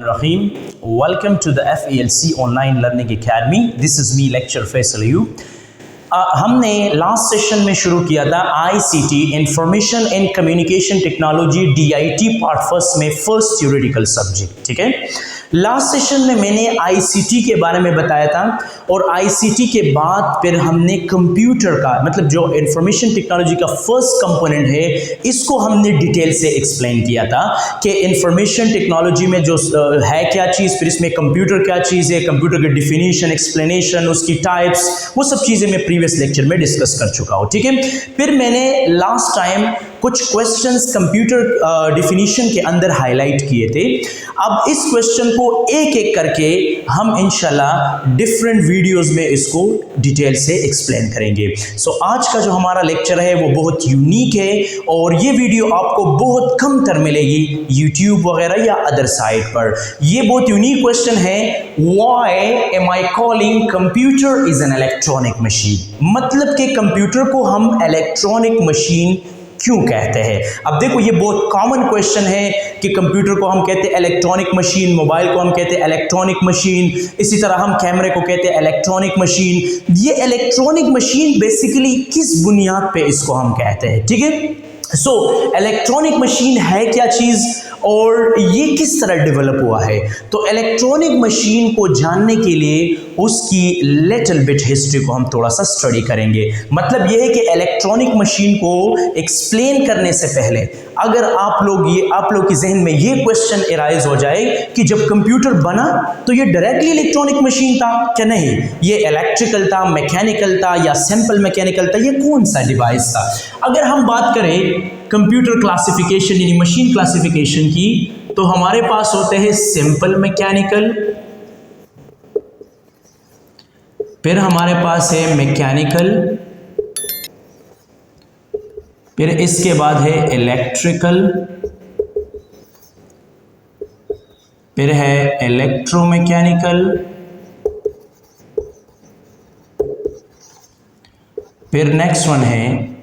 Bismillahirrahmanirrahim. Welcome to the FELC Online Learning Academy. This is me, Lecturer Faisal Ayub. हमने last session में शुरू किया था ICT information and communication technology DIT part first में first theoretical subject, ठीक है। Last session में मैंने ICT के बारे में बताया था और ICT के बाद फिर हमने कंप्यूटर का मतलब जो इंफॉर्मेशन टेक्नोलॉजी का फर्स्ट कंपोनेंट है इसको हमने डिटेल से एक्सप्लेन किया था कि इंफॉर्मेशन टेक्नोलॉजी में जो है क्या चीज़, फिर इसमें कंप्यूटर क्या चीज़ है, कंप्यूटर की डिफिनीशन, एक्सप्लेनेशन, उसकी टाइप्स, वो सब चीज़ें मैं प्रीवियस लेक्चर में डिस्कस कर चुका हूँ, ठीक है। फिर मैंने लास्ट टाइम कुछ क्वेश्चंस कंप्यूटर डिफिनीशन के अंदर हाईलाइट किए थे। अब इस क्वेश्चन को एक एक करके हम इंशाल्लाह डिफरेंट वीडियोस में इसको डिटेल से एक्सप्लेन करेंगे। सो आज का जो हमारा लेक्चर है वो बहुत यूनिक है और ये वीडियो आपको बहुत कम तर मिलेगी यूट्यूब वगैरह या अदर साइट पर। ये बहुत यूनिक क्वेश्चन है, why am I calling computer is an electronic machine. मतलब कि कंप्यूटर को हम इलेक्ट्रॉनिक मशीन क्यों कहते हैं। अब देखो ये बहुत कॉमन क्वेश्चन है कि कंप्यूटर को हम कहते हैं इलेक्ट्रॉनिक मशीन, मोबाइल को हम कहते हैं इलेक्ट्रॉनिक मशीन, इसी तरह हम कैमरे को कहते हैं इलेक्ट्रॉनिक मशीन। ये इलेक्ट्रॉनिक मशीन बेसिकली किस बुनियाद पे इसको हम कहते हैं, ठीक है। सो इलेक्ट्रॉनिक मशीन है क्या चीज़ और ये किस तरह डेवलप हुआ है। तो इलेक्ट्रॉनिक मशीन को जानने के लिए उसकी लिटिल बिट हिस्ट्री को हम थोड़ा सा स्टडी करेंगे। मतलब ये है कि इलेक्ट्रॉनिक मशीन को एक्सप्लेन करने से पहले अगर आप लोग के जहन में ये क्वेश्चन अराइज हो जाए कि जब कंप्यूटर बना तो ये डायरेक्टली इलेक्ट्रॉनिक मशीन था क्या, नहीं, ये इलेक्ट्रिकल था, मैकेनिकल था या सिंपल मैकेनिकल था, ये कौन सा डिवाइस था। अगर हम बात करें कंप्यूटर क्लासिफिकेशन यानी मशीन क्लासिफिकेशन की तो हमारे पास होते हैं सिंपल मैकेनिकल, फिर हमारे पास है मैकेनिकल, फिर इसके बाद है इलेक्ट्रिकल, फिर है इलेक्ट्रोमैकेनिकल, फिर नेक्स्ट वन है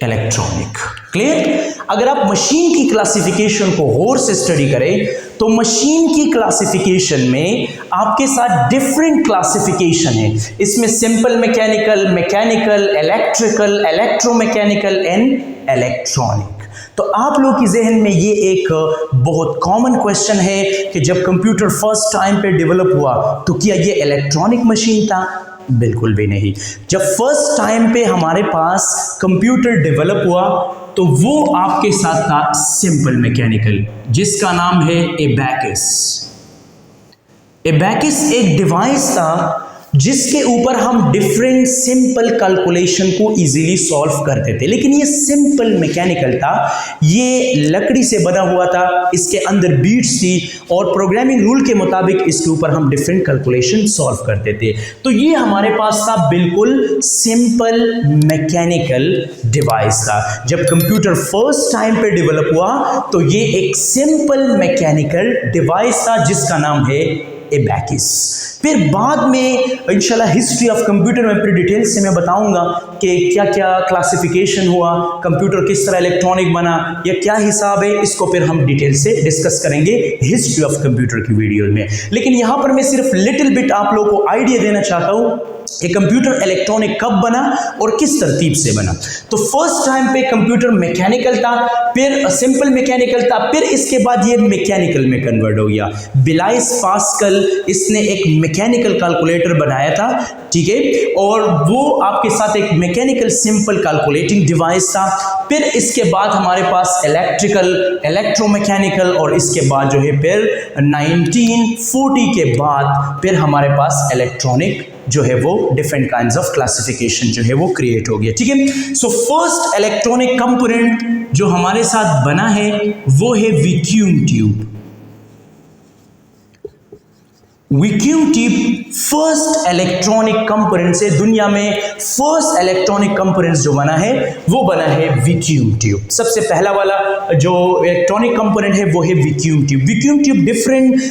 इलेक्ट्रॉनिक। क्लियर। अगर आप मशीन की क्लासिफिकेशन को गौर से स्टडी करें तो मशीन की क्लासिफिकेशन में आपके साथ डिफरेंट क्लासिफिकेशन है। इसमें simple mechanical, mechanical, electrical, electromechanical and electronic. तो आप लोग की जहन में ये एक बहुत कॉमन क्वेश्चन है कि जब कंप्यूटर फर्स्ट टाइम पे डेवलप हुआ तो क्या ये इलेक्ट्रॉनिक मशीन था। बिल्कुल भी नहीं। जब फर्स्ट टाइम पे हमारे पास कंप्यूटर डेवलप हुआ तो वो आपके साथ था सिंपल मैकेनिकल, जिसका नाम है एबैकस। एबैकस एक डिवाइस था जिसके ऊपर हम डिफरेंट सिंपल कैलकुलेशन को इजीली सॉल्व करते थे। लेकिन ये सिंपल मैकेनिकल था, ये लकड़ी से बना हुआ था, इसके अंदर बीट्स थी और प्रोग्रामिंग रूल के मुताबिक इसके ऊपर हम डिफरेंट कैलकुलेशन सॉल्व करते थे। तो ये हमारे पास था बिल्कुल सिंपल मैकेनिकल डिवाइस था। जब कंप्यूटर फर्स्ट टाइम पे डेवलप हुआ तो ये एक सिंपल मैकेनिकल डिवाइस था जिसका नाम है एबैकस। फिर बाद में इंशाल्लाह हिस्ट्री ऑफ कंप्यूटर में फिर डिटेल से मैं बताऊंगा कि क्या क्या क्लासिफिकेशन हुआ, कंप्यूटर किस तरह इलेक्ट्रॉनिक बना या क्या हिसाब है, इसको फिर हम डिटेल से डिस्कस करेंगे हिस्ट्री ऑफ कंप्यूटर की वीडियो में। लेकिन यहाँ पर मैं सिर्फ लिटिल बिट आप लोगों को आइडिया देना चाहता हूँ कि कंप्यूटर इलेक्ट्रॉनिक कब बना और किस तरतीब से बना। तो फर्स्ट टाइम पे कंप्यूटर मैकेनिकल था, फिर सिंपल मैकेनिकल था, फिर इसके बाद ये मैकेनिकल में कन्वर्ट हो गया। ब्लाइस पास्कल इसने एक मैकेनिकल कैलकुलेटर बनाया था, ठीक है, और वो आपके साथ एक मैकेनिकल सिंपल कैलकुलेटिंग डिवाइस था। फिर इसके बाद हमारे पास इलेक्ट्रिकल, इलेक्ट्रोमैकेनिकल और इसके बाद जो है फिर 1940 के बाद फिर हमारे पास इलेक्ट्रॉनिक जो है वो डिफरेंट काइंड्स ऑफ क्लासिफिकेशन जो है वो क्रिएट हो गया, ठीक है। सो फर्स्ट इलेक्ट्रॉनिक कंपोनेंट जो हमारे साथ बना है वो है vacuum tube. Vacuum tube first electronic component से दुनिया में फर्स्ट इलेक्ट्रॉनिक कंपोनेंट जो बना है वो बना है वैक्यूम ट्यूब। सबसे पहला वाला जो इलेक्ट्रॉनिक कंपोनेंट है वो है vacuum tube. Vacuum tube different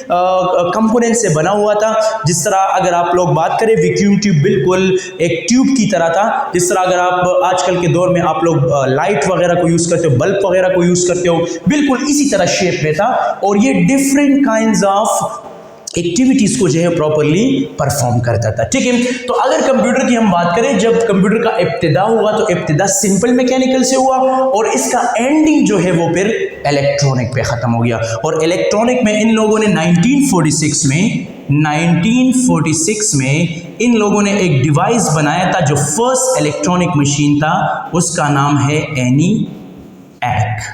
component से बना हुआ था। जिस तरह अगर आप लोग बात करें, वैक्यूम ट्यूब बिल्कुल एक ट्यूब की तरह था। जिस तरह अगर आप आजकल के दौर में आप लोग लाइट वगैरह को यूज करते हो, बल्ब वगैरह को यूज करते हो, बिल्कुल इसी तरह शेप में था और ये डिफरेंट काइंड्स ऑफ एक्टिविटीज को जो है प्रॉपरली परफॉर्म करता था। ठीक है, तो अगर कंप्यूटर की हम बात करें, जब कंप्यूटर का इब्तिदा हुआ तो इब्तिदा सिंपल मैकेनिकल से हुआ और इसका एंडिंग जो है वो फिर इलेक्ट्रॉनिक पे खत्म हो गया। और इलेक्ट्रॉनिक में इन लोगों ने 1946 में इन लोगों ने एक डिवाइस बनाया था जो फर्स्ट इलेक्ट्रॉनिक मशीन था, उसका नाम है ENIAC।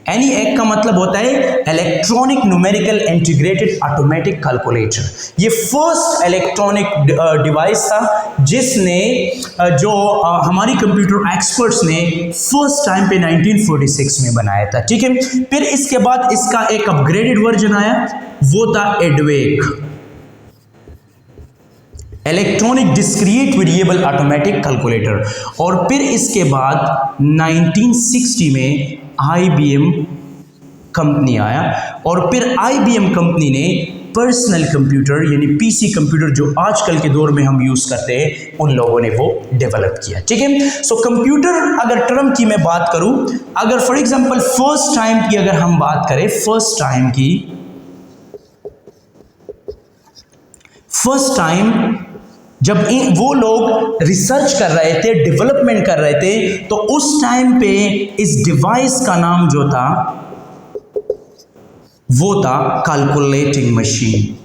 ENIAC का मतलब होता है electronic numerical integrated automatic calculator. ये फर्स्ट इलेक्ट्रॉनिक डिवाइस था जिसने जो हमारी कंप्यूटर एक्सपर्ट्स ने फर्स्ट टाइम पे 1946 में बनाया था। ठीक है, फिर इसके बाद इसका एक अपग्रेडेड वर्जन आया, वो था EDVAC, electronic discrete variable automatic calculator. और फिर इसके बाद 1960 में IBM कंपनी आया और फिर IBM कंपनी ने पर्सनल कंप्यूटर यानी PC कंप्यूटर जो आजकल के दौर में हम यूज करते हैं, उन लोगों ने वो डेवलप किया। ठीक है, सो कंप्यूटर अगर टर्म की मैं बात करूं, अगर फॉर एग्जांपल फर्स्ट टाइम की अगर हम बात करें, फर्स्ट टाइम जब वो लोग रिसर्च कर रहे थे, डेवलपमेंट कर रहे थे, तो उस टाइम पे इस डिवाइस का नाम जो था वो था कैलकुलेटिंग मशीन।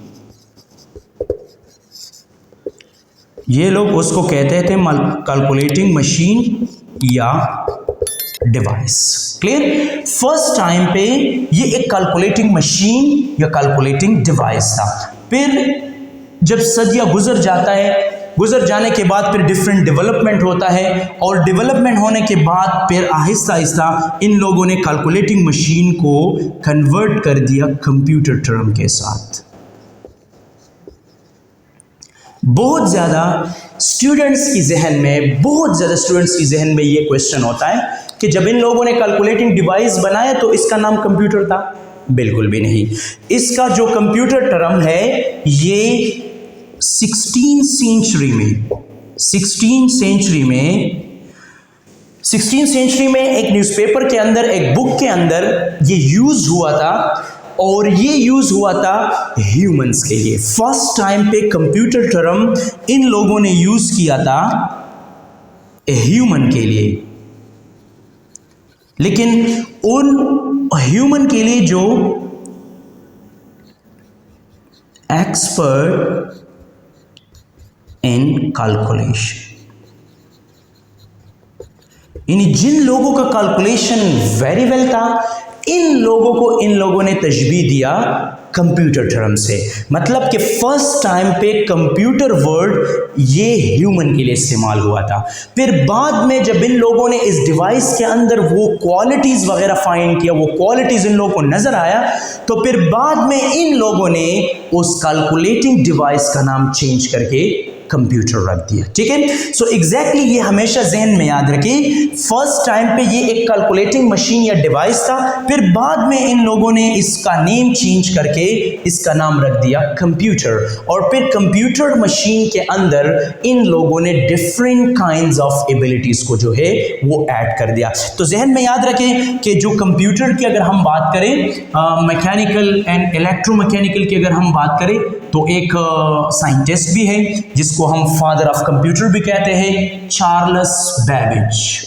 ये लोग उसको कहते थे कैलकुलेटिंग मशीन या डिवाइस। क्लियर? फर्स्ट टाइम पे ये एक कैलकुलेटिंग मशीन या कैलकुलेटिंग डिवाइस था। फिर जब सदियां गुजर जाने के बाद फिर डिफरेंट डेवलपमेंट होता है और डेवलपमेंट होने के बाद फिर आहिस्ता आहिस्ता इन लोगों ने कैलकुलेटिंग मशीन को कन्वर्ट कर दिया कंप्यूटर टर्म के साथ। बहुत ज़्यादा स्टूडेंट्स की जहन में ये क्वेश्चन होता है कि जब इन लोगों ने कैलकुलेटिंग डिवाइस बनाया तो इसका नाम कंप्यूटर था? बिल्कुल भी नहीं। इसका जो कंप्यूटर टर्म है ये 16th सेंचुरी में एक न्यूज़पेपर के अंदर, एक बुक के अंदर ये यूज हुआ था और ये यूज हुआ था ह्यूमंस के लिए। फर्स्ट टाइम पे कंप्यूटर टर्म इन लोगों ने यूज किया था ह्यूमन के लिए, लेकिन उन ह्यूमन के लिए जो एक्सपर्ट इन कैलकुलेशन, यानी जिन लोगों का कैलकुलेशन वेरी वेल था, इन लोगों ने तशबीह दिया कंप्यूटर टर्म से। मतलब कि फर्स्ट टाइम पे कंप्यूटर वर्ड ये ह्यूमन के लिए इस्तेमाल हुआ था। फिर बाद में जब इन लोगों ने इस डिवाइस के अंदर वो क्वालिटीज वगैरह फाइंड किया, वो क्वालिटीज इन लोगों को नजर आया, तो फिर बाद में इन लोगों ने उस कैलकुलेटिंग डिवाइस का नाम चेंज करके कंप्यूटर रख दिया। ठीक है, सो एग्जैक्टली ये हमेशा जहन में याद रखें, फर्स्ट टाइम पे ये एक कैलकुलेटिंग मशीन या डिवाइस था, फिर बाद में इन लोगों ने इसका नेम चेंज करके इसका नाम रख दिया कंप्यूटर। और फिर कंप्यूटर मशीन के अंदर इन लोगों ने डिफरेंट काइंड्स ऑफ एबिलिटीज को जो है वो ऐड कर दिया। तो जहन में याद रखें कि जो कंप्यूटर की अगर हम बात करें, मैकेनिकल एंड इलेक्ट्रोमैकेनिकल की अगर हम बात करें, तो एक साइंटिस्ट भी है जिसको हम फादर ऑफ कंप्यूटर भी कहते हैं, Charles Babbage.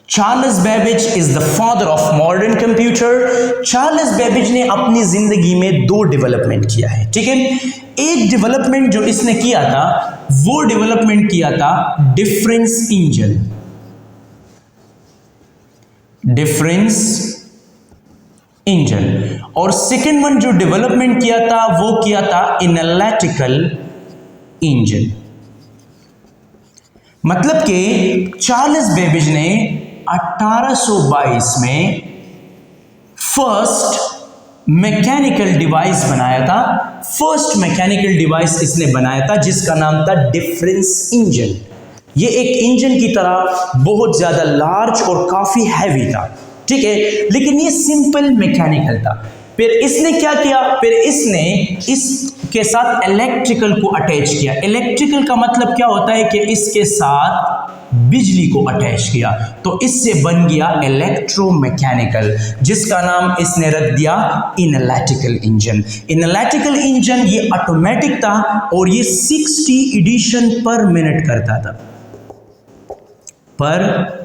Charles Babbage is the father of modern computer. Charles Babbage ने अपनी जिंदगी में 2 डेवलपमेंट किया है। ठीक है, एक डेवलपमेंट जो इसने किया था वो डेवलपमेंट किया था डिफरेंस इंजन, और सेकेंड वन जो डेवलपमेंट किया था वो किया था एनालिटिकल इंजन। मतलब कि चार्ल्स बेबेज ने 1822 में फर्स्ट मैकेनिकल डिवाइस बनाया था, फर्स्ट मैकेनिकल डिवाइस इसने बनाया था जिसका नाम था डिफरेंस इंजन। ये एक इंजन की तरह बहुत ज्यादा लार्ज और काफी हैवी था, ठीक है, लेकिन ये सिंपल मैकेनिकल था। फिर इसने क्या किया, फिर इसने इसके साथ इलेक्ट्रिकल को अटैच किया। इलेक्ट्रिकल का मतलब क्या होता है कि इसके साथ बिजली को अटैच किया, तो इससे बन गया इलेक्ट्रोमैकेनिकल, जिसका नाम इसने रख दिया इनलैटिकल इंजन। इनलैटिकल इंजन ये ऑटोमेटिक था और ये 60 एडिशन पर मिनट करता था, पर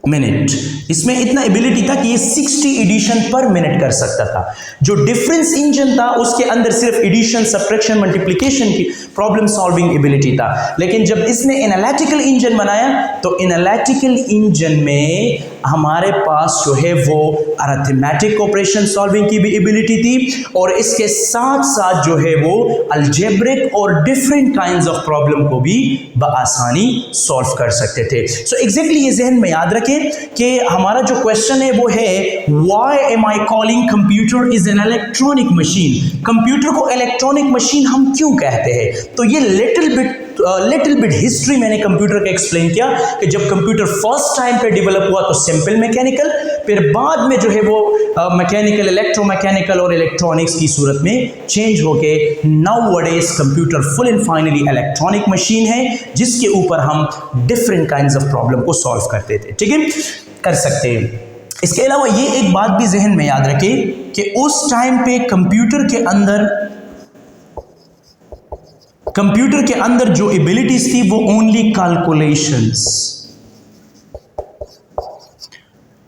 मिनट। इसमें इतना एबिलिटी था कि ये 60 एडिशन पर मिनट कर सकता था। जो डिफरेंस इंजन था उसके अंदर सिर्फ एडिशन, सब्ट्रैक्शन, मल्टीप्लिकेशन की प्रॉब्लम सॉल्विंग एबिलिटी था, लेकिन जब इसने एनालिटिकल इंजन बनाया तो एनालिटिकल इंजन में हमारे पास जो है वो अरिथमेटिक ऑपरेशन सॉल्विंग की भी एबिलिटी थी और इसके साथ साथ जो है वो अलजेब्रिक और डिफरेंट काइंड्स ऑफ प्रॉब्लम को भी बआसानी सॉल्व कर सकते थे। सो एग्जैक्टली ये जहन में याद रखें कि हमारा जो क्वेश्चन है वो है why am I calling computer is an electronic machine. Computer को इलेक्ट्रॉनिक मशीन हम क्यों कहते हैं? तो ये लिटिल बिट हिस्ट्री मैंने कंप्यूटर का एक्सप्लेन किया कि जब कंप्यूटर फर्स्ट टाइम पे डेवलप हुआ तो सिंपल मैकेनिकल, फिर बाद में जो है वो मैकेनिकल, इलेक्ट्रोमैकेनिकल और इलेक्ट्रॉनिक्स की सूरत में चेंज होके nowadays computer full and finally electronic machine है जिसके ऊपर हम डिफरेंट काइंड्स ऑफ प्रॉब्लम को सॉल्व करते थे, ठीक है, कर सकते हैं। इसके अलावा ये एक बात भी जहन में याद रखें कि उस टाइम पे कंप्यूटर के अंदर जो एबिलिटीज थी वो ओनली कैलकुलेशंस।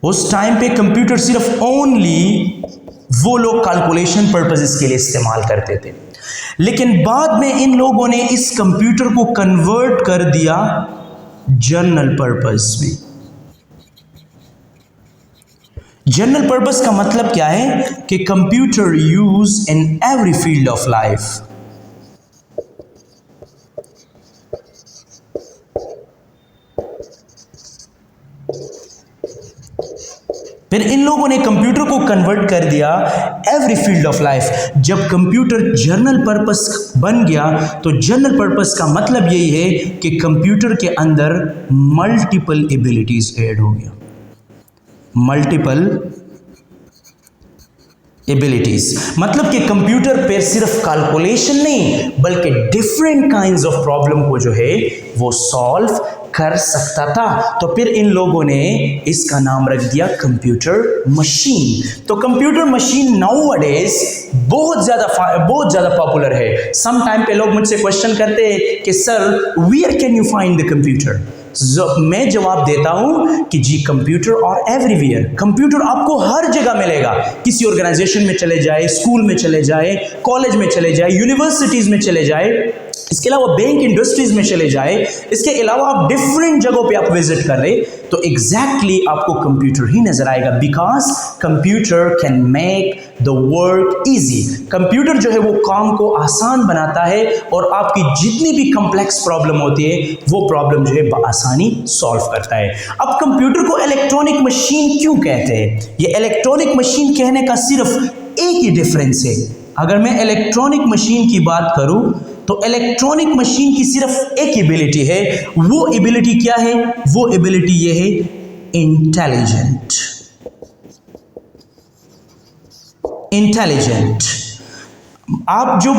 उस टाइम पे कंप्यूटर सिर्फ ओनली वो लोग कैलकुलेशन पर्पसेस के लिए इस्तेमाल करते थे, लेकिन बाद में इन लोगों ने इस कंप्यूटर को कन्वर्ट कर दिया जनरल पर्पस में। जनरल पर्पस का मतलब क्या है कि computer use in every field of life. फिर इन लोगों ने कंप्यूटर को कन्वर्ट कर दिया एवरी फील्ड ऑफ लाइफ। जब कंप्यूटर जनरल पर्पस बन गया तो जनरल पर्पस का मतलब यही है कि कंप्यूटर के अंदर मल्टीपल एबिलिटीज ऐड हो गया, मल्टीपल एबिलिटीज, मतलब कि कंप्यूटर पे सिर्फ कैलकुलेशन नहीं बल्कि डिफरेंट काइंड्स ऑफ प्रॉब्लम को जो है वो सॉल्व कर सकता था। तो फिर इन लोगों ने इसका नाम रख दिया कंप्यूटर मशीन। तो कंप्यूटर मशीन नाउअडेज बहुत ज्यादा पॉपुलर है। सम टाइम पे लोग मुझसे क्वेश्चन करते हैं कि sir where can you find the computer. मैं जवाब देता हूं कि जी कंप्यूटर और एवरीवेयर, कंप्यूटर आपको हर जगह मिलेगा। किसी ऑर्गेनाइजेशन में चले जाए, स्कूल में चले जाए, कॉलेज में चले जाए, यूनिवर्सिटीज में चले जाए, इसके अलावा बैंक इंडस्ट्रीज में चले जाए, इसके अलावा आप डिफरेंट जगहों पे आप विजिट कर रहे तो एग्जैक्टली आपको कंप्यूटर ही नजर आएगा, because computer can make the work easy. Computer जो है वो काम को आसान बनाता है और आपकी जितनी भी कॉम्प्लेक्स प्रॉब्लम होती है वो प्रॉब्लम जो है बआसानी सॉल्व करता है। अब कंप्यूटर को इलेक्ट्रॉनिक मशीन क्यों कहते हैं? ये इलेक्ट्रॉनिक मशीन कहने का सिर्फ एक ही डिफरेंस है। अगर मैं इलेक्ट्रॉनिक मशीन की बात करूं तो इलेक्ट्रॉनिक मशीन की सिर्फ एक एबिलिटी है। वो एबिलिटी क्या है? वो एबिलिटी ये है इंटेलिजेंट। इंटेलिजेंट। आप जो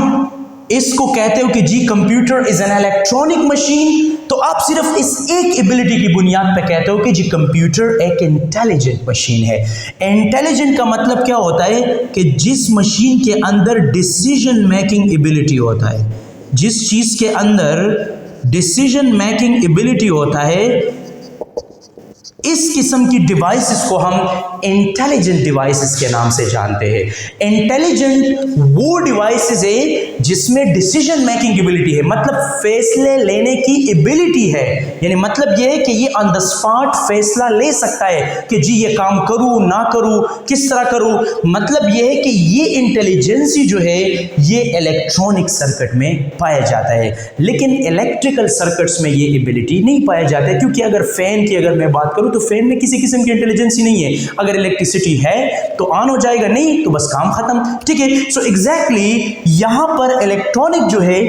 इसको कहते हो कि जी computer is an electronic machine, तो आप सिर्फ इस एक एबिलिटी की बुनियाद पर कहते हो कि जी कंप्यूटर एक इंटेलिजेंट मशीन है। इंटेलिजेंट का मतलब क्या होता है कि जिस मशीन के अंदर डिसीजन मेकिंग एबिलिटी होता है, जिस चीज के अंदर डिसीजन मेकिंग एबिलिटी होता है, इस किस्म की डिवाइसेस को हम इंटेलिजेंट डिवाइसेस के नाम से जानते हैं। इंटेलिजेंट वो डिवाइसेस है जिसमें डिसीजन मेकिंग एबिलिटी है, मतलब फैसले लेने की एबिलिटी है। यानी मतलब ये है कि ये ऑन द स्पॉट फैसला ले सकता है कि जी ये काम करूं ना करूं, किस तरह करूं। मतलब ये है कि ये इंटेलिजेंसी जो है ये इलेक्ट्रॉनिक सर्किट में पाया जाता है, लेकिन इलेक्ट्रिकल सर्किट्स में ये एबिलिटी नहीं पाया जाता है। क्योंकि अगर फैन की अगर मैं बात करूं करूँ तो फैन में किसी किस्म की इंटेलिजेंस ही नहीं है। अगर इलेक्ट्रिसिटी है तो ऑन हो जाएगा, नहीं तो बस काम खत्म। ठीक है, सो एग्जैक्टली यहाँ पर इलेक्ट्रॉनिक जो है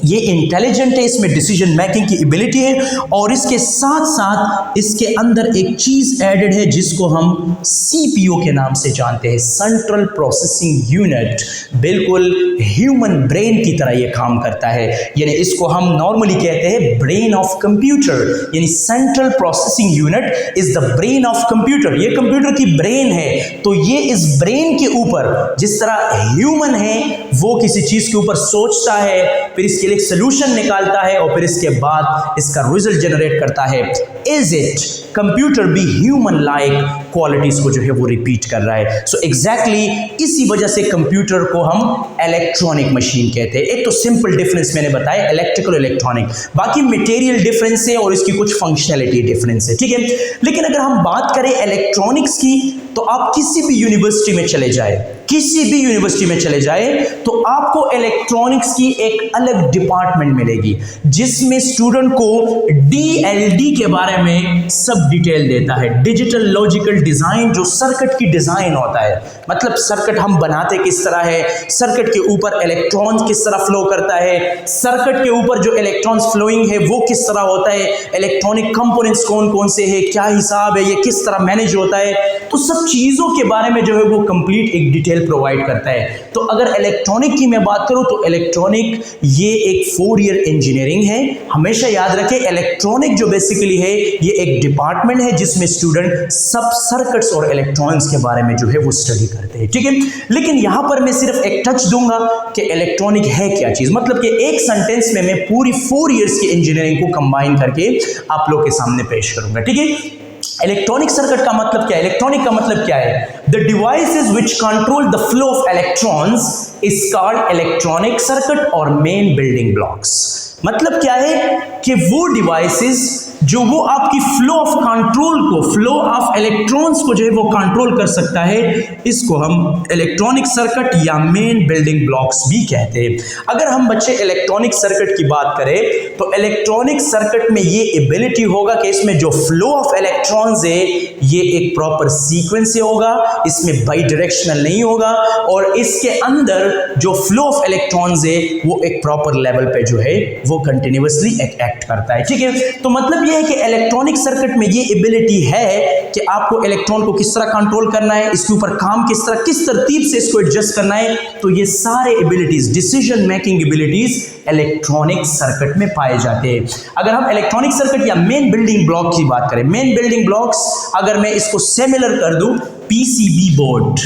ये इंटेलिजेंट है, इसमें डिसीजन मेकिंग की एबिलिटी है और इसके साथ साथ इसके अंदर एक चीज एडेड है जिसको हम सीपीयू के नाम से जानते हैं, सेंट्रल प्रोसेसिंग यूनिट। बिल्कुल ह्यूमन ब्रेन की तरह ये काम करता है, यानी इसको हम नॉर्मली कहते हैं ब्रेन ऑफ कंप्यूटर, यानी central processing unit is the brain of computer. ये कंप्यूटर की ब्रेन है, तो ये इस ब्रेन के ऊपर जिस तरह ह्यूमन है वो किसी चीज के ऊपर सोचता है, फिर इसके एक सॉल्यूशन निकालता है और फिर इसके बाद इसका रिजल्ट जनरेट करता है। इज इट कंप्यूटर भी ह्यूमन लाइक क्वालिटीज को जो है वो रिपीट कर रहा है। सो एग्जैक्टली इसी वजह से कंप्यूटर को हम इलेक्ट्रॉनिक मशीन कहते हैं। एक तो सिंपल डिफरेंस मैंने बताया इलेक्ट्रिकल इलेक्ट्रॉनिक, बाकी मटेरियल डिफरेंस है और इसकी कुछ फंक्शनैलिटी डिफरेंस है। ठीक है, लेकिन अगर हम बात करें इलेक्ट्रॉनिक्स की तो आप किसी भी यूनिवर्सिटी में चले जाए, किसी भी यूनिवर्सिटी में चले जाए तो आपको इलेक्ट्रॉनिक्स की एक अलग डिपार्टमेंट मिलेगी जिसमें स्टूडेंट को डीएलडी के बारे में सब डिटेल देता है। डिजिटल लॉजिकल डिजाइन, जो सर्किट की डिजाइन होता है, मतलब सर्किट हम बनाते किस तरह है, सर्किट के ऊपर इलेक्ट्रॉन्स किस तरह फ्लो करता है, सर्किट के ऊपर जो इलेक्ट्रॉन्स फ्लोइंग है वो किस तरह होता है, इलेक्ट्रॉनिक कंपोनेंट्स कौन कौन से है, क्या हिसाब है, ये किस तरह मैनेज होता है, तो सब चीजों के बारे में जो है वो कंप्लीट एक डिटेल प्रोवाइड करता है। तो अगर इलेक्ट्रॉनिक की मैं बात करूं तो इलेक्ट्रॉनिक ये एक 4 ईयर इंजीनियरिंग है। हमेशा याद रखें इलेक्ट्रॉनिक जो बेसिकली है ये एक डिपार्टमेंट है जिसमें स्टूडेंट सब सर्किट्स और इलेक्ट्रॉनिक्स के बारे में जो है वो स्टडी करते हैं। ठीक है, लेकिन यहां पर मैं सिर्फ एक टच दूंगा कि इलेक्ट्रॉनिक है क्या चीज, मतलब कि एक सेंटेंस में मैं पूरी 4 इयर्स की इंजीनियरिंग को कंबाइन करके आप लोग के सामने पेश करूंगा। ठीक है, इलेक्ट्रॉनिक सर्किट का मतलब क्या है, इलेक्ट्रॉनिक का मतलब क्या है, the devices which control the flow of electrons is called electronic circuit और मेन बिल्डिंग ब्लॉक्स। मतलब क्या है कि वो डिवाइसेस जो वो आपकी फ्लो ऑफ कंट्रोल को, फ्लो ऑफ इलेक्ट्रॉन्स को जो है वो कंट्रोल कर सकता है, इसको हम इलेक्ट्रॉनिक सर्किट या मेन बिल्डिंग ब्लॉक्स भी कहते हैं। अगर हम बच्चे इलेक्ट्रॉनिक सर्किट की बात करें तो इलेक्ट्रॉनिक सर्किट में ये एबिलिटी होगा कि इसमें जो फ्लो ऑफ इलेक्ट्रॉन्स है ये एक प्रॉपर सीक्वेंस से होगा, इसमें बाई डायरेक्शनल नहीं होगा और इसके अंदर जो फ्लो ऑफ इलेक्ट्रॉन्स है वो एक प्रॉपर लेवल पे जो है वो कंटिन्यूअसली एक्ट करता है। ठीक है, तो मतलब है कि इलेक्ट्रॉनिक सर्किट में ये एबिलिटी है कि आपको इलेक्ट्रॉन को किस तरह कंट्रोल करना है, इसके ऊपर काम किस तरह, किस तरतीब से इसको एडजस्ट करना है, तो ये सारे abilities, decision making abilities electronic circuit में पाए जाते हैं। अगर हम इलेक्ट्रॉनिक सर्किट या मेन बिल्डिंग ब्लॉक की बात करें, मेन बिल्डिंग ब्लॉक्स अगर मैं इसको सिमिलर कर दूं पीसीबी बोर्ड,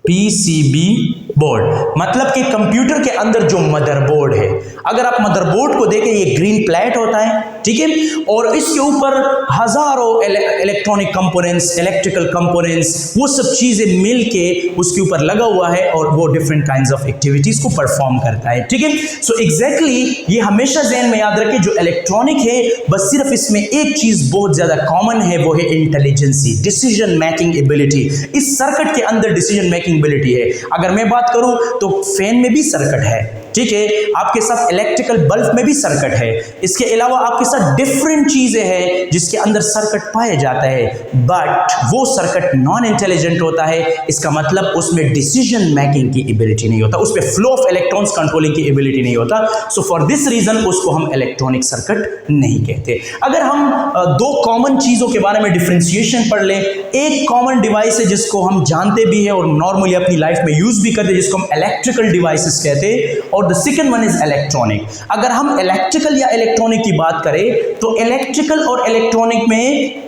पीसीबी बोर्ड मतलब कि कंप्यूटर के अंदर जो मदरबोर्ड है, अगर आप मदरबोर्ड को देखें ये ग्रीन प्लेट होता है, ठीक है, और इसके ऊपर हजारों इलेक्ट्रॉनिक कंपोनेंट्स, इलेक्ट्रिकल कंपोनेंट्स, वो सब चीजें मिलके उसके ऊपर लगा हुआ है और वो डिफरेंट काइंड्स ऑफ एक्टिविटीज को परफॉर्म करता है। ठीक है, सो एग्जैक्टली ये हमेशा ज़हन में याद रखें, जो इलेक्ट्रॉनिक है बस सिर्फ इसमें एक चीज बहुत ज्यादा कॉमन है, वो है इंटेलिजेंसी, डिसीजन मेकिंग एबिलिटी। इस सर्किट के अंदर डिसीजन मेकिंग एबिलिटी है। अगर मैं बात करूं तो फैन में भी सर्किट है, ठीक है, आपके साथ इलेक्ट्रिकल बल्ब में भी सर्किट है, इसके अलावा आपके साथ डिफरेंट चीजें हैं जिसके अंदर सर्किट पाया जाता है, बट वो सर्किट नॉन इंटेलिजेंट होता है। इसका मतलब उसमें डिसीजन मेकिंग की एबिलिटी नहीं होता, उसमें फ्लो ऑफ इलेक्ट्रॉन्स कंट्रोलिंग की एबिलिटी नहीं होता। सो फॉर दिस रीजन उसको हम इलेक्ट्रॉनिक सर्किट नहीं कहते। अगर हम दो कॉमन चीजों के बारे में डिफरेंशिएशन पढ़ लें, एक कॉमन डिवाइस है जिसको हम जानते भी हैं और नॉर्मली अपनी लाइफ में यूज भी करते हैं, जिसको हम इलेक्ट्रिकल डिवाइसेस कहते हैं, और the second one is electronic. अगर हम इलेक्ट्रिकल या इलेक्ट्रॉनिक की बात करें तो इलेक्ट्रिकल और इलेक्ट्रॉनिक में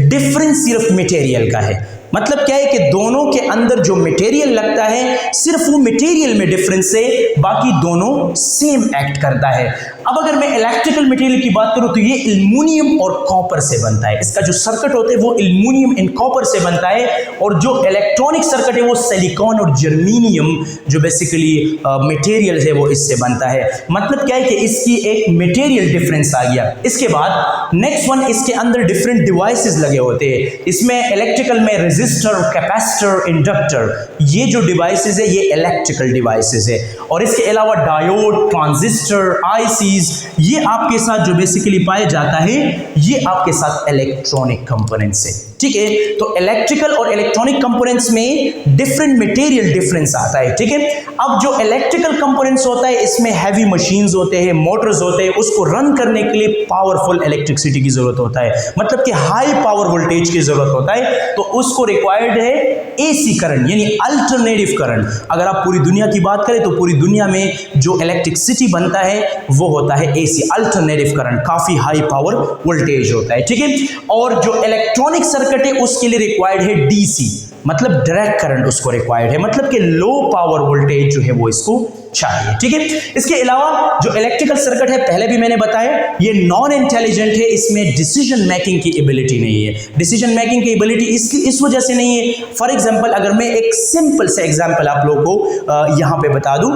डिफरेंस सिर्फ मटेरियल का है। मतलब क्या है कि दोनों के अंदर जो मटेरियल लगता है सिर्फ वो मटेरियल में डिफरेंस है, बाकी दोनों सेम एक्ट करता है। अब अगर मैं इलेक्ट्रिकल मटेरियल की बात करूं तो ये एल्युमिनियम और कॉपर से बनता है, इसका जो सर्किट होता है वो एल्युमिनियम एंड कॉपर से बनता है, और जो इलेक्ट्रॉनिक सर्किट है वो सिलिकॉन और जर्मेनियम जो बेसिकली मटेरियल है वो इससे बनता है। मतलब क्या है कि इसकी एक मटेरियल डिफरेंस आ गया। इसके बाद नेक्स्ट वन, इसके अंदर डिफरेंट डिवाइसेस लगे होते हैं। इसमें इलेक्ट्रिकल में रेजिस्टर, कैपेसिटर, इंडक्टर, ये जो डिवाइसेस है ये इलेक्ट्रिकल डिवाइसेस है। और इसके अलावा डायोड, ट्रांजिस्टर, आईसीज, ये आपके साथ जो बेसिकली पाया जाता है ये आपके साथ इलेक्ट्रॉनिक कंपोनेंट्स है। ठीक है, तो इलेक्ट्रिकल और इलेक्ट्रॉनिक कंपोनेंट्स में डिफरेंट मटेरियल डिफरेंस आता है। ठीक है, अब जो इलेक्ट्रिकल कंपोनेंट्स होता है इसमें हैवी मशीन्स होते हैं, मोटर्स होते हैं, उसको रन करने के लिए पावरफुल इलेक्ट्रिसिटी की जरूरत होता है, मतलब कि हाई पावर वोल्टेज की जरूरत होता है, तो उसको रिक्वायर्ड है एसी करंट यानी अल्टरनेटिव करंट। अगर आप पूरी दुनिया की बात करें तो पूरी दुनिया में जो इलेक्ट्रिसिटी बनता है वो होता है एसी, अल्टरनेटिव करंट, काफी हाई पावर वोल्टेज होता है। ठीक है, और जो इलेक्ट्रॉनिक सर्किट है उसके लिए रिक्वायर्ड है डीसी, मतलब डायरेक्ट करंट उसको रिक्वायर्ड है, मतलब कि लो पावर वोल्टेज जो है वो इसको चाहिए। ठीक है, इसके अलावा जो इलेक्ट्रिकल सर्किट है पहले भी मैंने बताया ये नॉन इंटेलिजेंट है, इसमें डिसीजन मेकिंग की एबिलिटी नहीं है। डिसीजन मेकिंग की एबिलिटी इस वजह से नहीं है, फॉर एग्जांपल अगर मैं एक सिंपल से एग्जांपल आप लोगों को यहां पे बता दूं,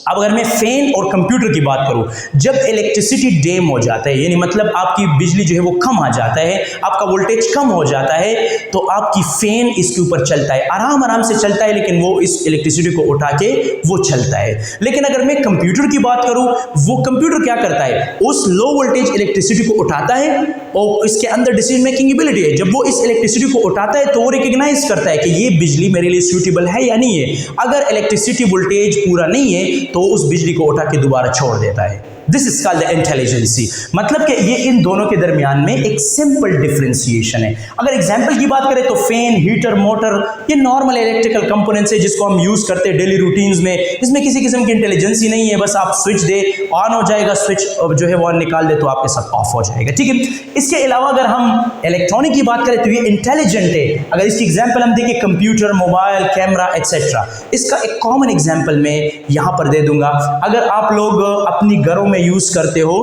अब अगर मैं फैन और कंप्यूटर की बात करूं, जब इलेक्ट्रिसिटी डैम हो जाता है यानी मतलब आपकी बिजली जो है वो कम आ जाता है, आपका वोल्टेज कम हो जाता है, तो आपकी फैन इसके ऊपर चलता है, आराम आराम से चलता है, लेकिन वो इस इलेक्ट्रिसिटी को उठा के वो चलता है। लेकिन अगर मैं कंप्यूटर की बात करूं, वो कंप्यूटर क्या करता है, उस लो वोल्टेज इलेक्ट्रिसिटी को उठाता है और इसके अंदर डिसीजन मेकिंग एबिलिटी है। जब वो इस इलेक्ट्रिसिटी को उठाता है तो वो रिकॉग्नाइज करता है कि ये बिजली मेरे लिए सूटेबल है या नहीं है। अगर इलेक्ट्रिसिटी वोल्टेज पूरा नहीं है तो उस बिजली को उठा के दोबारा छोड़ देता है। This is called the intelligence, मतलब कि ये इन दोनों के दरमियान में एक सिंपल डिफरेंशिएशन है। अगर एग्जांपल की बात करें तो फैन, हीटर, मोटर ये नॉर्मल इलेक्ट्रिकल कंपोनेंट्स है जिसको हम यूज करते हैं डेली रूटीन्स में, इसमें किसी किस्म की इंटेलिजेंसी नहीं है, बस आप स्विच दे ऑन हो जाएगा, स्विच जो है वो निकाल दे तो आपके साथ ऑफ हो जाएगा। ठीक है, इसके अलावा अगर हम इलेक्ट्रॉनिक की बात करें तो ये इंटेलिजेंट है। अगर इसकी एग्जाम्पल हम देखें कंप्यूटर, मोबाइल, कैमरा एक्सेट्रा, इसका एक कॉमन एग्जाम्पल मैं यहां पर दे दूंगा। अगर आप लोग अपनी घरों में यूज करते हो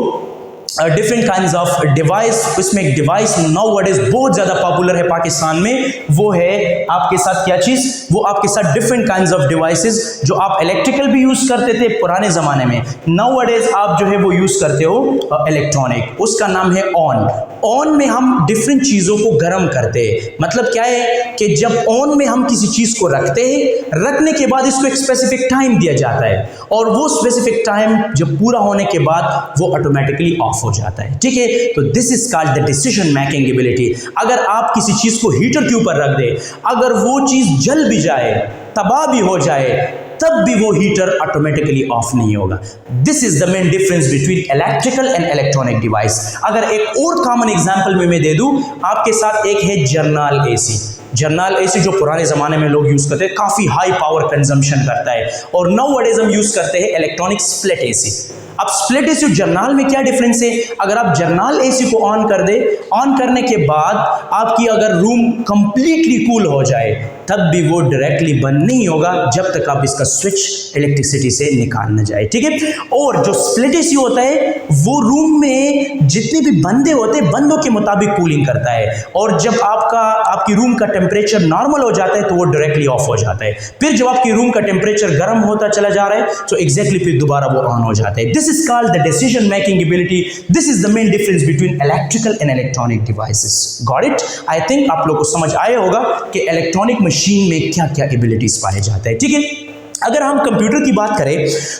डिफरेंट काइंड्स ऑफ डिवाइस, इसमें एक डिवाइस नाउअडेज बहुत ज्यादा पॉपुलर है पाकिस्तान में, वो है आपके साथ क्या चीज, वो आपके साथ डिफरेंट काइंड्स ऑफ डिवाइसेस जो आप इलेक्ट्रिकल भी यूज करते थे पुराने जमाने में, नाउअडेज आप जो है वो यूज करते हो इलेक्ट्रॉनिक, उसका नाम है ऑन। ऑन में हम डिफरेंट चीजों को गर्म करते हैं, मतलब क्या है कि जब ऑन में हम किसी चीज को रखते हैं, रखने के बाद इसको एक स्पेसिफिक टाइम दिया जाता है और वो स्पेसिफिक टाइम जब पूरा होने के बाद वो ऑटोमेटिकली ऑफ हो जाता है। ठीक है, तो this is called the decision making ability. अगर आप किसी चीज को हीटर के ऊपर रख दे, अगर वो चीज जल भी जाए, तबाह भी हो जाए, तब भी वो हीटर ऑटोमेटिकली ऑफ नहीं होगा। This is the main difference between electrical and electronic device. अगर एक और कॉमन एग्जांपल में मैं दे दूं आपके साथ, एक है जर्नल एसी। जर्नल एसी जो पुराने ज़माने में लोग यूज़ करते हैं, काफ़ी हाई पावर कंजम्पशन करता है, और नाउअडेज हम यूज़ करते हैं इलेक्ट्रॉनिक स्प्लिट एसी। अब स्प्लिट एसी और जर्नल में क्या डिफरेंस है, अगर आप जर्नल एसी को ऑन कर दे, ऑन करने के बाद आपकी अगर रूम कंप्लीटली कूल हो जाए तब भी वो डायरेक्टली बंद नहीं होगा जब तक आप इसका स्विच इलेक्ट्रिसिटी से निकाल न जाए। ठीक है, और जो स्प्लिट एसी होता है वो रूम में जितने भी बंदे होते हैं बंदों के मुताबिक कूलिंग करता है, और जब आपकी रूम का टेम्परेचर नॉर्मल हो जाता है तो वो डायरेक्टली ऑफ हो जाता है। फिर जब आपकी रूम का टेम्परेचर गर्म होता चला जा रहा है तो एग्जैक्टली फिर दोबारा वो ऑन हो जाता है। This is called the decision making ability. This is the main difference between electrical and electronic devices. Got it? I think आप लोगों को समझ आया होगा कि इलेक्ट्रॉनिक मशीन में क्या क्या एबिलिटीज पाए जाते हैं। ठीक है, अगर हम कंप्यूटर की बात करें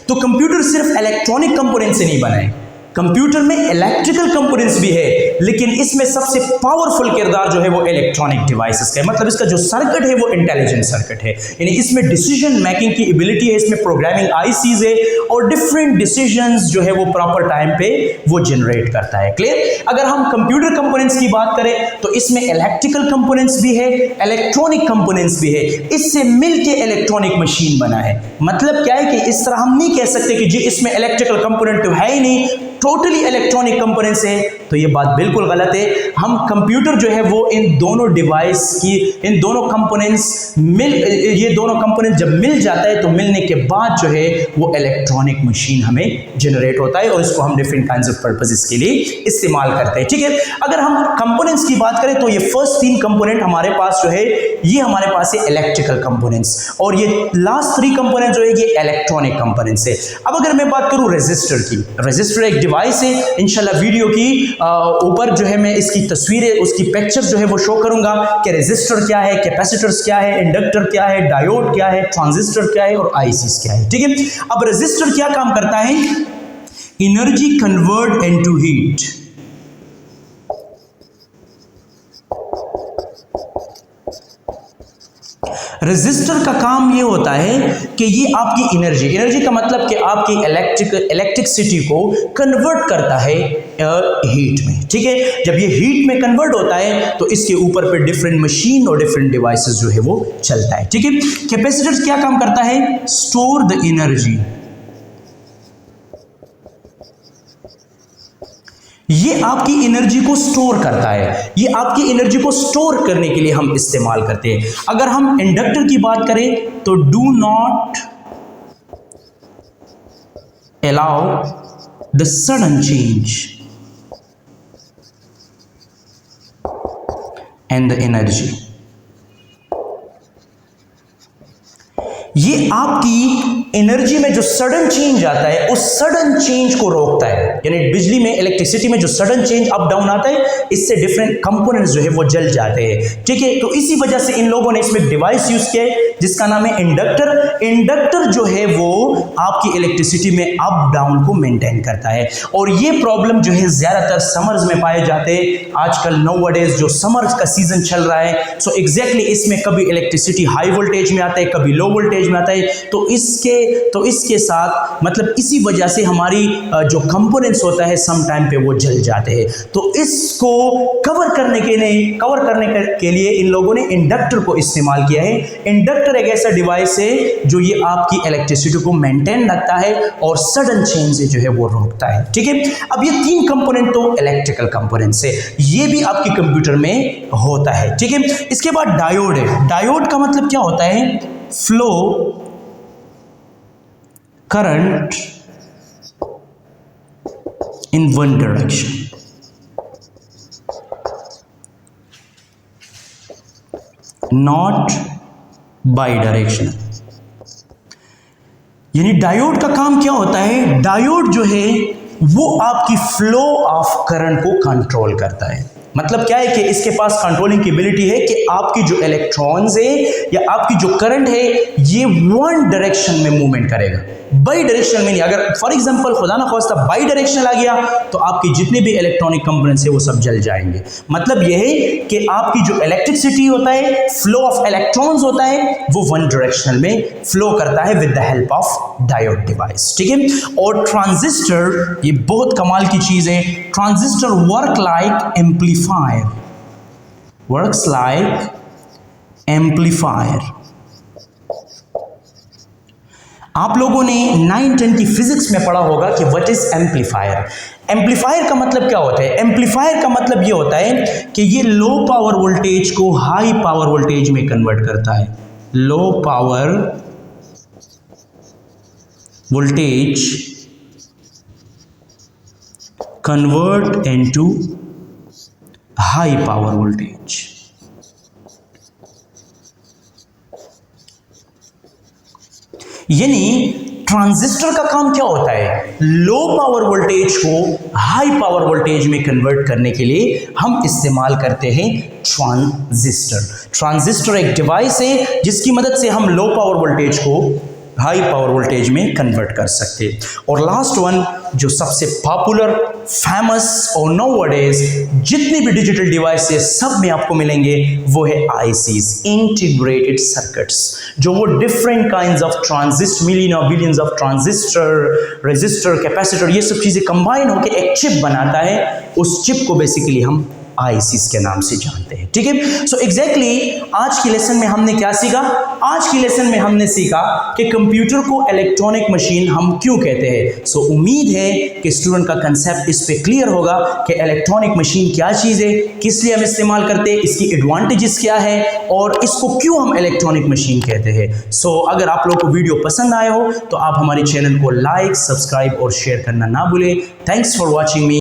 तो कंप्यूटर सिर्फ इलेक्ट्रॉनिक कंपोनेंट से नहीं बना है, कंप्यूटर में इलेक्ट्रिकल कंपोनेंट्स भी है, लेकिन इसमें सबसे पावरफुल किरदार जो है वो इलेक्ट्रॉनिक डिवाइसेस का है। मतलब इसका जो सर्किट है वो इंटेलिजेंट सर्किट है, यानी इसमें डिसीजन मेकिंग की एबिलिटी है, इसमें प्रोग्रामिंग आईसीज है और डिफरेंट डिसीजंस जो है वो प्रॉपर टाइम पे वो जनरेट करता है। क्लियर? अगर हम कंप्यूटर कंपोनेंट्स की बात करें तो इसमें इलेक्ट्रिकल कंपोनेंट्स भी है, इलेक्ट्रॉनिक कंपोनेंट्स भी है, इससे मिलके इलेक्ट्रॉनिक मशीन बना है। मतलब क्या है कि इस तरह हम नहीं कह सकते कि जी इसमें इलेक्ट्रिकल कंपोनेंट तो है ही नहीं, टोटली इलेक्ट्रॉनिक कंपोनेंट्स है, तो ये बात बिल्कुल गलत है। हम कंप्यूटर जो है वो इन दोनों डिवाइस की, इन दोनों कंपोनेंट्स ये दोनों कंपोनेंट्स जब मिल जाता है तो मिलने के बाद जो है वो इलेक्ट्रॉनिक मशीन हमें जनरेट होता है और इसको हम डिफरेंट काइंड्स ऑफ पर्पसेस के लिए इस्तेमाल करते हैं। ठीक है, अगर हम कंपोनेंट्स की बात करें तो ये फर्स्ट 3 कंपोनेंट हमारे पास जो है ये हमारे पास है इलेक्ट्रिकल कंपोनेंट्स, और ये लास्ट 3 कंपोनेंट जो है ये इलेक्ट्रॉनिक कंपोनेंट्स है। अब अगर मैं बात करूं रेजिस्टर की, रेजिस्टर एक डिवाइस है, इंशाल्लाह वीडियो की ऊपर जो है मैं इसकी तस्वीरें, उसकी पिक्चर जो है वो शो करूंगा कि रेजिस्टर क्या है, कैपेसिटर्स क्या है, इंडक्टर क्या है, डायोड क्या है, ट्रांजिस्टर क्या है और आईसीज क्या है। ठीक है, अब रेजिस्टर क्या काम करता है? Energy convert into heat. Resistor का काम ये होता है कि ये आपकी एनर्जी का मतलब कि आपकी इलेक्ट्रिसिटी को कन्वर्ट करता है हीट में। ठीक है, जब ये हीट में कन्वर्ट होता है तो इसके ऊपर पे डिफरेंट मशीन और डिफरेंट डिवाइसेस जो है वो चलता है। ठीक है, कैपेसिटर क्या काम करता है? Store the energy. ये आपकी एनर्जी को स्टोर करता है, ये आपकी एनर्जी को स्टोर करने के लिए हम इस्तेमाल करते हैं। अगर हम इंडक्टर की बात करें तो do not allow the sudden change in the energy. ये आपकी एनर्जी में जो सडन चेंज आता है उस सडन चेंज को रोकता है। यानी बिजली में, इलेक्ट्रिसिटी में जो सडन चेंज अप डाउन आता है, इससे डिफरेंट कंपोनेंट्स जो है वो जल जाते हैं। ठीक है, तो इसी वजह से इन लोगों ने इसमें डिवाइस यूज किया है जिसका नाम है इंडक्टर। इंडक्टर जो है वो आपकी इलेक्ट्रिसिटी में अप डाउन को मेंटेन करता है। और ये प्रॉब्लम जो है ज्यादातर समर्स में पाए जाते हैं। आजकल नाउअडेज जो समर का सीजन चल रहा है, सो एग्जैक्टली इसमें कभी इलेक्ट्रिसिटी हाई वोल्टेज में आता है, कभी लो वोल्टेज में आता है। तो इसके साथ मतलब इसी वजह से हमारी जो कंपोनेंट्स होता है सम टाइम पे वो जल जाते हैं। तो इसको कवर करने के लिए इन लोगों ने इंडक्टर को इस्तेमाल किया है। इंडक्टर एक ऐसा डिवाइस है जो ये आपकी इलेक्ट्रिसिटी को मेंटेन रखता है और सडन चेंज जो है वो रोकता है। ठीक है, अब ये तीन कंपोनेंट तो इलेक्ट्रिकल कंपोनेंट्स है, ये भी आपके कंप्यूटर में होता है। ठीक है, इसके बाद डायोड है। डायोड का मतलब क्या होता है? Flow current in one direction, not bidirectional। यानी डायोड का काम क्या होता है? डायोड जो है वो आपकी फ्लो ऑफ करंट को कंट्रोल करता है। मतलब क्या है कि इसके पास कंट्रोलिंग की एबिलिटी है कि आपकी जो इलेक्ट्रॉन्स है या आपकी जो करंट है ये वन डायरेक्शन में मूवमेंट करेगा, बाई डायरेक्शन में नहीं। अगर फॉर एग्जांपल खुदा ना खास्ता बाई डायरेक्शनल आ गया तो आपकी जितने भी इलेक्ट्रॉनिक कंपोनेंट्स है वो सब जल जाएंगे। मतलब यह है कि आपकी जो इलेक्ट्रिसिटी होता है, फ्लो ऑफ इलेक्ट्रॉन्स होता है, वो वन डायरेक्शनल में फ्लो करता है with the help of diode device. ठीक है, और ट्रांजिस्टर ये बहुत कमाल की चीज है। Transistor work like amplifier, works like amplifier. आप लोगों ने 9-10 की फिजिक्स में पढ़ा होगा कि व्हाट इज एम्पलीफायर। एम्पलीफायर का मतलब क्या होता है? एम्पलीफायर का मतलब ये होता है कि ये लो पावर वोल्टेज को हाई पावर वोल्टेज में कन्वर्ट करता है। Low power voltage convert into high power voltage. यानी ट्रांजिस्टर का काम क्या होता है? लो पावर वोल्टेज को हाई पावर वोल्टेज में कन्वर्ट करने के लिए हम इस्तेमाल करते हैं ट्रांजिस्टर। ट्रांजिस्टर एक डिवाइस है जिसकी मदद से हम लो पावर वोल्टेज को हाई पावर वोल्टेज में कन्वर्ट कर सकते हैं। और लास्ट वन जो सबसे पॉपुलर, फेमस और नाउअडेज जितनी भी डिजिटल डिवाइसेस सब में आपको मिलेंगे वो है आईसीज, इंटीग्रेटेड सर्किट्स, जो वो different kinds of transistor, million और billions of transistor, resistor, capacitor, ये सब चीजें कंबाइन होकर एक चिप बनाता है। उस चिप को बेसिकली हम आईसीज के नाम से जानते हैं। ठीक है, सो एग्जैक्टली आज की लेसन में हमने क्या सीखा? आज की लेसन में हमने सीखा कि कंप्यूटर को इलेक्ट्रॉनिक मशीन हम क्यों कहते हैं। सो उम्मीद है कि स्टूडेंट का कंसेप्ट इस पे क्लियर होगा कि इलेक्ट्रॉनिक मशीन क्या चीज है, किस लिए हम इस्तेमाल करते हैं, इसकी एडवांटेजेस क्या है और इसको क्यों हम इलेक्ट्रॉनिक मशीन कहते हैं। सो अगर आप लोग को वीडियो पसंद आए हो तो आप हमारे चैनल को लाइक, सब्सक्राइब और शेयर करना ना भूलें। Thanks for watching me.